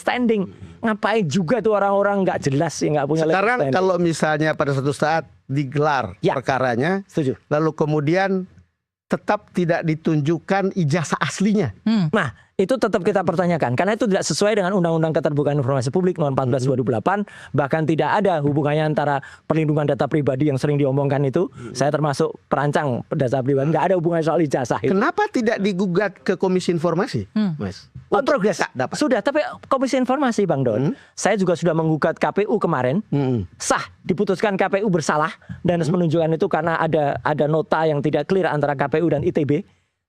standing. Ngapain juga tuh orang-orang nggak jelas yang nggak punya legal Sekarang standing. kalau misalnya pada suatu saat digelar perkaranya, setuju. lalu kemudian tetap tidak ditunjukkan ijazah aslinya. Nah, itu tetap kita pertanyakan karena itu tidak sesuai dengan Undang-Undang Keterbukaan Informasi Publik Nomor 14 2008, bahkan tidak ada hubungannya antara perlindungan data pribadi yang sering diomongkan itu. Saya termasuk perancang data pribadi, nggak ada hubungannya soal ijazah itu. Kenapa tidak digugat ke Komisi Informasi, Mas? Oh, progres dapat. sudah, tapi Komisi Informasi Bang Don, saya juga sudah menggugat KPU kemarin, sah, diputuskan KPU bersalah dan harus menunjukkan itu karena ada nota yang tidak clear antara KPU dan ITB.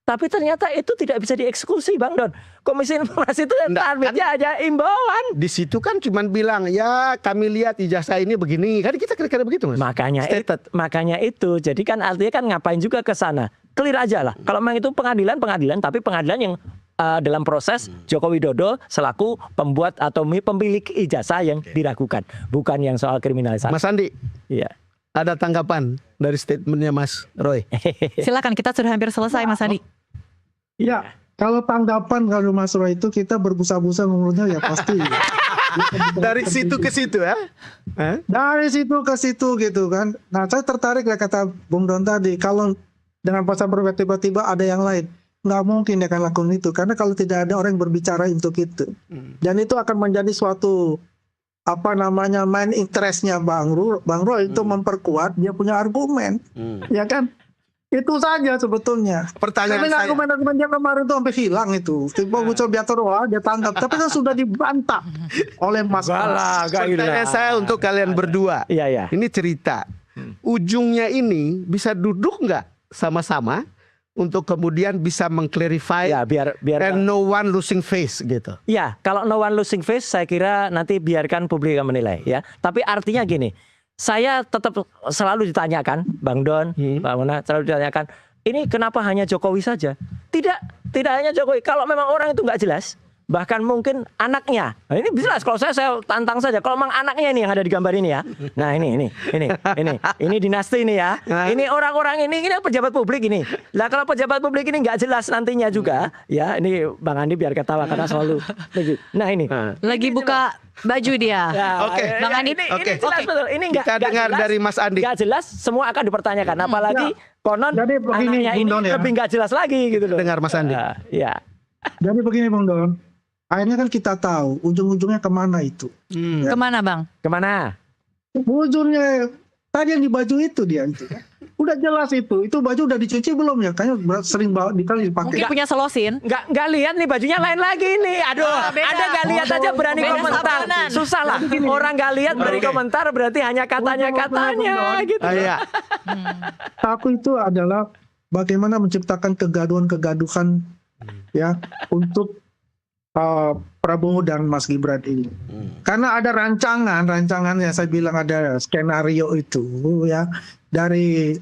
Tapi ternyata itu tidak bisa dieksekusi, Bang Don. Komisi Informasi itu targetnya aja imbauan. Di situ kan cuman bilang, ya kami lihat ijazah ini begini. Kan kita kira-kira begitu, Mas. Makanya itu. Jadi kan artinya kan ngapain juga ke sana. Clear aja lah. Kalau memang itu pengadilan, tapi pengadilan yang dalam proses Joko Widodo selaku pembuat atau pemilik ijazah yang diragukan, bukan yang soal kriminalisasi. Mas Andi, iya. Ada tanggapan dari statementnya Mas Roy? Silakan, kita sudah hampir selesai, Mas Andi. Ya, kalau tanggapan kalau Mas Roy itu kita berbusa-busa ngomongnya ya pasti. Dari situ ke situ ya? Dari situ ke situ gitu kan. Nah, saya tertarik ya kata Bung Don tadi, kalau dengan pasal berbeda tiba-tiba ada yang lain, nggak mungkin dia akan lakukan itu karena kalau tidak ada orang yang berbicara untuk itu, dan itu akan menjadi suatu main interestnya Bang Roy itu memperkuat dia punya argumen, ya kan? Itu saja sebetulnya. Pertanyaan tapi saya, argumen dia kemarin itu sampai hilang itu. Tiba Buco Biatoro dia tangkap, tapi kan sudah dibantah oleh Mas. Pertanyaan saya untuk kalian berdua. Iya. Ini cerita. Ujungnya ini bisa duduk nggak sama-sama untuk kemudian bisa mengclarify, ya, biar and no one losing face gitu. Ya, kalau no one losing face saya kira nanti biarkan publik yang menilai ya. Tapi artinya gini, saya tetap selalu ditanyakan, Bang Don, Mbak Mona, selalu ditanyakan, ini kenapa hanya Jokowi saja? Tidak hanya Jokowi. Kalau memang orang itu nggak jelas, bahkan mungkin anaknya. Nah, ini jelas. Kalau saya tantang saja. Kalau memang anaknya ini yang ada di gambar ini ya. Nah ini dinasti ini ya. Ini orang-orang ini pejabat publik ini. Lah kalau pejabat publik ini nggak jelas nantinya juga, ya ini Bang Andi biar ketawa karena selalu. Nah ini. Lagi buka baju dia. Ya, Oke. Bang Andi. Ini jelas betul. Ini Kita dengar jelas, dari Mas Andi. Nggak jelas, semua akan dipertanyakan. Apalagi konon Jadi begini, anaknya Bung ini Don, ya. lebih nggak jelas lagi gitu loh. Dengar Mas Andi. Ya. Jadi begini Bung Don, akhirnya kan kita tahu ujung-ujungnya kemana itu. Kemana, Bang? Kemana? Ujungnya tadi yang di baju itu dia itu. Udah jelas itu baju udah dicuci belum ya? Kayaknya sering dikali dipakai. Mungkin punya selosin. Nggak lihat nih bajunya lain lagi nih. Aduh, beda. Anda nggak lihat aja berani Beda komentar. sabanan. Susah lah. Orang nggak lihat berani komentar berarti hanya katanya gitu. Iya. Aku itu adalah bagaimana menciptakan kegaduhan ya untuk Prabowo dan Mas Gibran ini. Karena ada rancangannya, saya bilang ada skenario itu ya, dari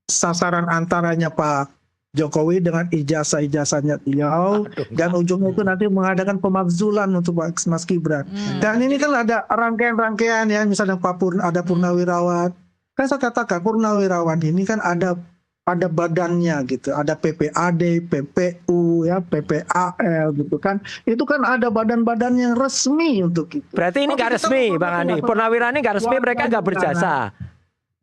sasaran antaranya Pak Jokowi dengan ijazahnya beliau, dan ujungnya itu nanti mengadakan pemakzulan untuk Mas Gibran. Dan ini kan ada rangkaian-rangkaian ya, misalnya ada Purnawirawan. Kan saya katakan Purnawirawan ini kan ada badannya gitu, ada PPAD, PPU ya, PPAL gitu kan. Itu kan ada badan-badan yang resmi untuk itu. Berarti ini nggak resmi, Bang Andi. Purnawirawan ini nggak resmi, mereka nggak berjasa.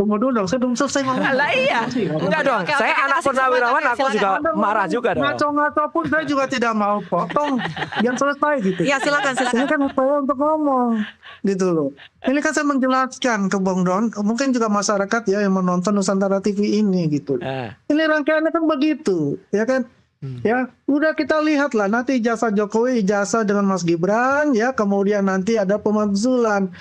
Tunggu dulu dong, saya belum selesai ngomong. Lah iya, enggak dong. Saya anak purnawirawan, aku juga marah juga dong. Ngaco-ngaco pun saya juga tidak mau potong. Yang selesai gitu. Ya silakan. Ini kan saya untuk ngomong gitu loh. Ini kan saya menjelaskan ke Bang Don, mungkin juga masyarakat ya yang menonton Nusantara TV ini gitu. Ini rangkaiannya kan begitu, ya kan? Ya, udah kita lihat lah nanti ijazah Jokowi, ijazah dengan Mas Gibran, ya kemudian nanti ada pemakzulan.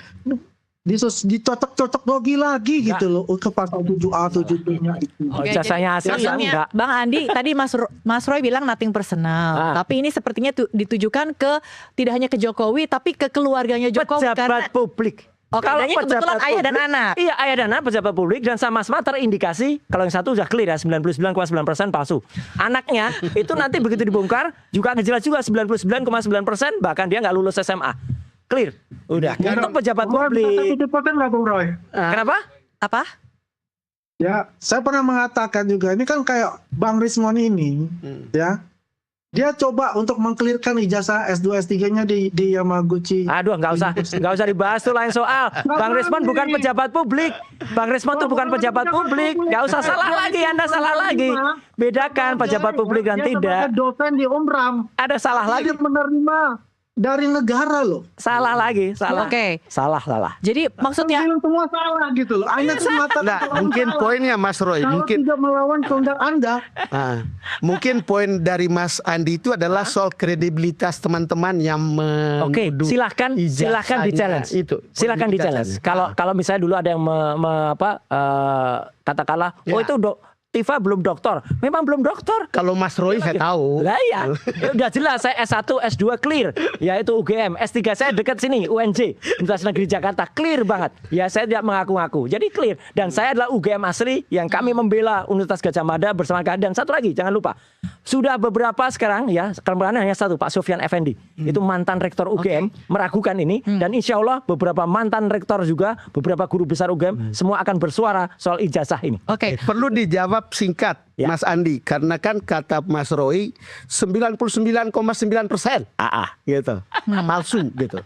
Dicocok-cocok lagi gitu loh ke pasal 7A 7B-nya itu. Ijazahnya hasilnya enggak. Bang Andi, tadi Mas Roy bilang nothing personal. Tapi ini sepertinya ditujukan ke tidak hanya ke Jokowi tapi ke keluarganya Jokowi. Pejabat publik. Kalau kebetulan ayah dan anak. Iya, ayah dan anak pejabat publik dan sama-sama terindikasi kalau yang satu sudah clear ya 99,9% palsu. Anaknya itu nanti begitu dibongkar juga ngejelas juga 99,9% bahkan dia nggak lulus SMA. Clear. Udah. Untuk pejabat publik. Kenapa? Apa? Ya, saya pernah mengatakan juga ini kan kayak Bang Rismon ini, ya. Dia coba untuk mengklirkan ijazah S2 S3-nya di Yamaguchi. Aduh, nggak usah dibahas tuh lain soal. Bang Rismon bukan pejabat publik. Bang Rismon tuh bukan pejabat publik. Nggak usah salah lagi, Anda salah lagi. Bedakan pejabat publik dan Dia tidak. sebagai dosen di Umram. Ada salah lagi. Dia menerima dari negara loh. Salah lagi, salah. Oke. Salah. Jadi maksudnya Bilang semua salah gitu loh. Anda tuh mengatakan Nah, kalau mungkin salah. poinnya Mas Roy, Kalau mungkin tidak melawan kehendak Anda. mungkin poin dari Mas Andi itu adalah soal kredibilitas teman-teman yang Oke, menuduh silahkan ijazahnya di challenge. itu. Silahkan di challenge. Kalau misalnya dulu ada yang katakanlah, Ya. oh itu Tifa belum doktor. Memang belum doktor. Kalau Mas Roy saya tahu. Lah iya, ya udah jelas saya S1, S2 clear, yaitu UGM. S3 saya dekat sini, UNJ, Universitas Negeri Jakarta, clear banget. Ya saya tidak mengaku-ngaku, jadi clear. Dan saya adalah UGM asli yang kami membela Universitas Gadjah Mada bersama kalian. Dan satu lagi, jangan lupa, sudah beberapa sekarang ya, kemarin hanya satu, Pak Sofyan Effendi, itu mantan rektor UGM, meragukan ini. Dan insya Allah beberapa mantan rektor juga, beberapa guru besar UGM, semua akan bersuara soal ijazah ini. oke. Perlu dijawab singkat, Ya. Mas Andi, karena kan kata Mas Roy 99,9% gitu, palsu gitu.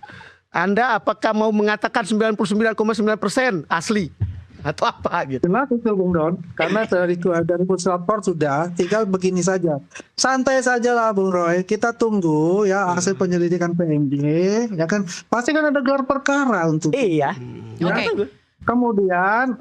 Anda apakah mau mengatakan 99,9% asli atau apa gitu? Jelas itu Bung Don, karena dari puslapor sudah, tinggal begini saja. Santai saja lah Bung Roy, kita tunggu ya hasil penyelidikan PMJ, ya kan. Pasti kan ada gelar perkara untuk Iya. Oke. kemudian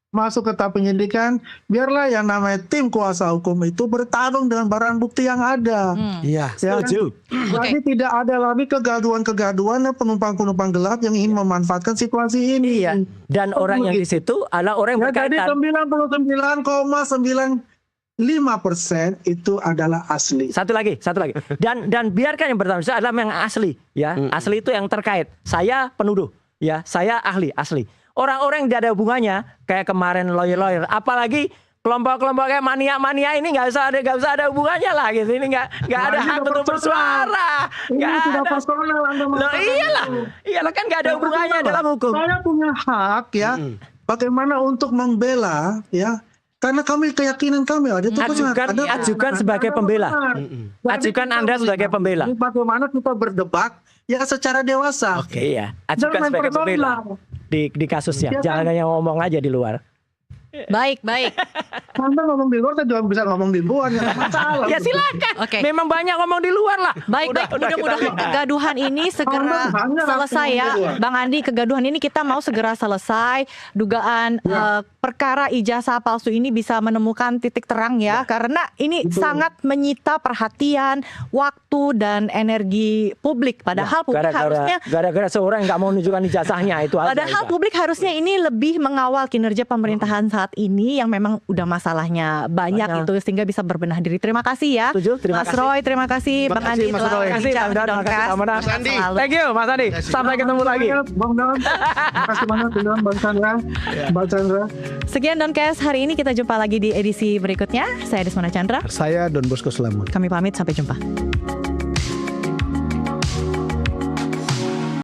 masuk ke tahap penyidikan, biarlah yang namanya tim kuasa hukum itu bertarung dengan barang bukti yang ada. Iya. Ya kan? Setuju. Jadi tidak ada lagi kegaduhan-kegaduhan dan penumpang-penumpang gelap yang ingin memanfaatkan situasi ini. Iya. Dan orang yang di situ adalah orang yang Ya, jadi berkaitan. 99,95% itu adalah asli. Satu lagi. Dan biarkan yang pertama itu adalah yang asli, ya. Asli itu yang terkait. Saya penuduh, ya. Saya ahli, asli. Orang-orang yang tidak ada hubungannya, kayak kemarin lawyer, apalagi kelompok-kelompok kayak mania-mania ini nggak usah ada hubungannya lah gitu. Ini nggak ada hak untuk bersuara. Ini Nggak sudah ada. personal Anda Loh, mengatakan iyalah kan nggak ada hubungannya dalam hukum. Saya punya hak ya, bagaimana untuk membela ya. Karena keyakinan kami ada itu Ajukan sebagai pembela. Ajukan Anda sebagai pembela. Bagaimana kita berdebat ya secara dewasa. Oke ya, ajukan Jangan sebagai pembela personal. di kasusnya. Iya kan? Jangan hanya ngomong aja di luar. Baik. Anda ngomong di luar, saya juga bisa ngomong di luar, nggak ada masalah. Ya silakan. Oke. Memang banyak ngomong di luar lah. Baik. Udah, Mudah-mudahan kita lihat. kegaduhan ini segera Anda hanya selesai ya, langsung keluar. Bang Andi. Kegaduhan ini kita mau segera selesai. Dugaan perkara ijazah palsu ini bisa menemukan titik terang ya, karena ini sangat menyita perhatian, waktu dan energi publik. Padahal publik harusnya Gara-gara seorang yang nggak mau menunjukkan ijazahnya itu aja. Padahal udah. publik harusnya ini lebih mengawal kinerja pemerintahan saat ini yang memang udah masalahnya banyak itu, sehingga bisa berbenah diri. Terima kasih ya, Setuju, terima Mas kasih. Roy. Terima kasih Terima Bang kasih, Andi Mas telah Roy. Terima kasih, berbincang Bang di Don. Terima kasih, Doncast. Bang Don. Mas Andi. Thank you, Mas Andi. Sampai ketemu lagi. Bang Don, terima kasih banyak Bang Chandra, Mbak Chandra. Sekian Doncast hari ini, kita jumpa lagi di edisi berikutnya. Saya Desmona Chandra. Saya Don Bosco Slamet. Kami pamit, sampai jumpa.